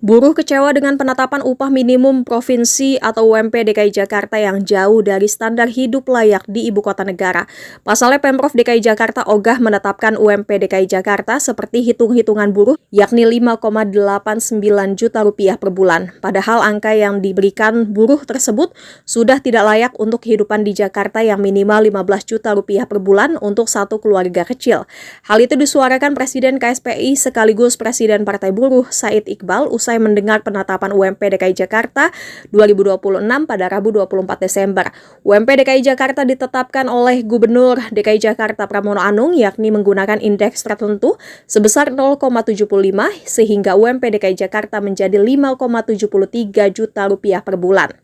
Buruh kecewa dengan penetapan upah minimum provinsi atau UMP DKI Jakarta yang jauh dari standar hidup layak di ibu kota negara. Pasalnya Pemprov DKI Jakarta ogah menetapkan UMP DKI Jakarta seperti hitung-hitungan buruh, yakni 5,89 juta rupiah per bulan. Padahal angka yang diberikan buruh tersebut sudah tidak layak untuk kehidupan di Jakarta yang minimal 15 juta rupiah per bulan untuk satu keluarga kecil. Hal itu disuarakan Presiden KSPI sekaligus Presiden Partai Buruh Said Iqbal usai mendengar penetapan UMP DKI Jakarta 2026 pada Rabu 24 Desember. UMP DKI Jakarta ditetapkan oleh Gubernur DKI Jakarta Pramono Anung yakni menggunakan indeks tertentu sebesar 0,75 sehingga UMP DKI Jakarta menjadi 5,73 juta rupiah per bulan.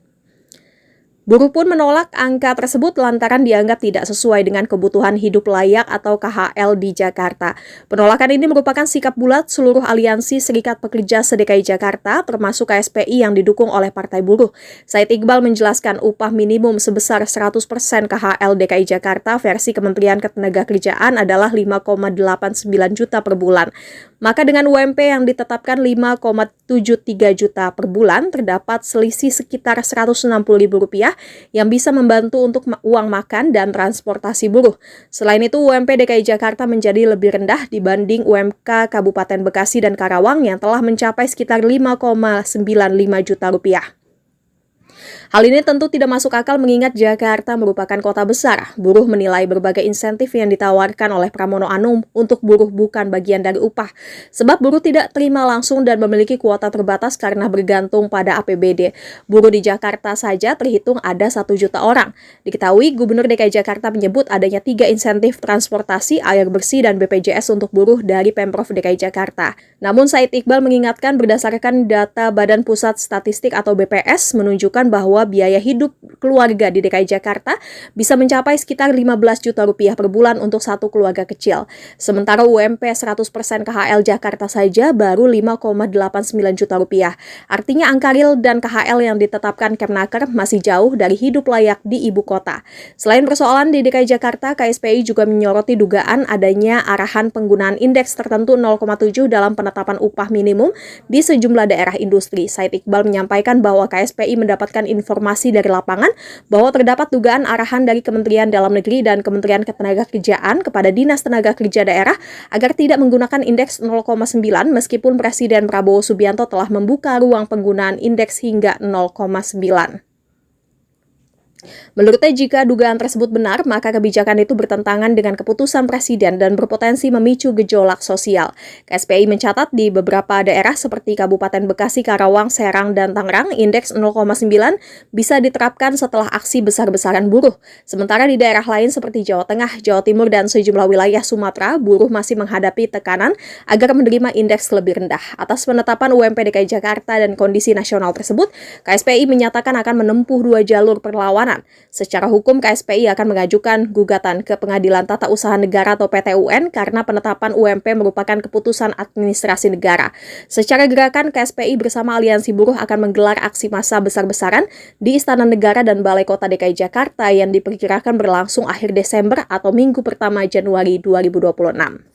Buruh pun menolak angka tersebut lantaran dianggap tidak sesuai dengan kebutuhan hidup layak atau KHL di Jakarta. Penolakan ini merupakan sikap bulat seluruh aliansi Serikat Pekerja se-DKI Jakarta, termasuk KSPI yang didukung oleh Partai Buruh. Said Iqbal menjelaskan upah minimum sebesar 100% KHL DKI Jakarta versi Kementerian Ketenagakerjaan adalah 5,89 juta per bulan. Maka dengan UMP yang ditetapkan 5,73 juta per bulan, terdapat selisih sekitar Rp160.000 yang bisa membantu untuk uang makan dan transportasi buruh. Selain itu, UMP DKI Jakarta menjadi lebih rendah dibanding UMK Kabupaten Bekasi dan Karawang yang telah mencapai sekitar Rp5,95 juta. Hal ini tentu tidak masuk akal mengingat Jakarta merupakan kota besar. Buruh menilai berbagai insentif yang ditawarkan oleh Pramono Anung untuk buruh bukan bagian dari upah. Sebab buruh tidak terima langsung dan memiliki kuota terbatas karena bergantung pada APBD. Buruh di Jakarta saja terhitung ada 1 juta orang. Diketahui Gubernur DKI Jakarta menyebut adanya 3 insentif transportasi, air bersih, dan BPJS untuk buruh dari Pemprov DKI Jakarta. Namun Said Iqbal mengingatkan berdasarkan data Badan Pusat Statistik atau BPS menunjukkan bahwa biaya hidup keluarga di DKI Jakarta bisa mencapai sekitar 15 juta rupiah per bulan untuk satu keluarga kecil. Sementara UMP 100% KHL Jakarta saja baru 5,89 juta rupiah. Artinya angka real dan KHL yang ditetapkan Kemnaker masih jauh dari hidup layak di ibu kota. Selain persoalan di DKI Jakarta, KSPI juga menyoroti dugaan adanya arahan penggunaan indeks tertentu 0,7 dalam penetapan upah minimum di sejumlah daerah industri. Said Iqbal menyampaikan bahwa KSPI mendapatkan informasi dari lapangan bahwa terdapat dugaan arahan dari Kementerian Dalam Negeri dan Kementerian Ketenagakerjaan kepada Dinas Tenaga Kerja Daerah agar tidak menggunakan indeks 0,9 meskipun Presiden Prabowo Subianto telah membuka ruang penggunaan indeks hingga 0,9. Menurutnya, jika dugaan tersebut benar, maka kebijakan itu bertentangan dengan keputusan Presiden dan berpotensi memicu gejolak sosial. KSPI mencatat di beberapa daerah seperti Kabupaten Bekasi, Karawang, Serang, dan Tangerang, indeks 0,9 bisa diterapkan setelah aksi besar-besaran buruh. Sementara di daerah lain seperti Jawa Tengah, Jawa Timur, dan sejumlah wilayah Sumatera, buruh masih menghadapi tekanan agar menerima indeks lebih rendah. Atas penetapan UMP DKI Jakarta dan kondisi nasional tersebut, KSPI menyatakan akan menempuh 2 jalur perlawanan. Secara hukum, KSPI akan mengajukan gugatan ke Pengadilan Tata Usaha Negara atau PT-UN karena penetapan UMP merupakan keputusan administrasi negara. Secara gerakan, KSPI bersama Aliansi Buruh akan menggelar aksi massa besar-besaran di Istana Negara dan Balai Kota DKI Jakarta yang diperkirakan berlangsung akhir Desember atau minggu pertama Januari 2026.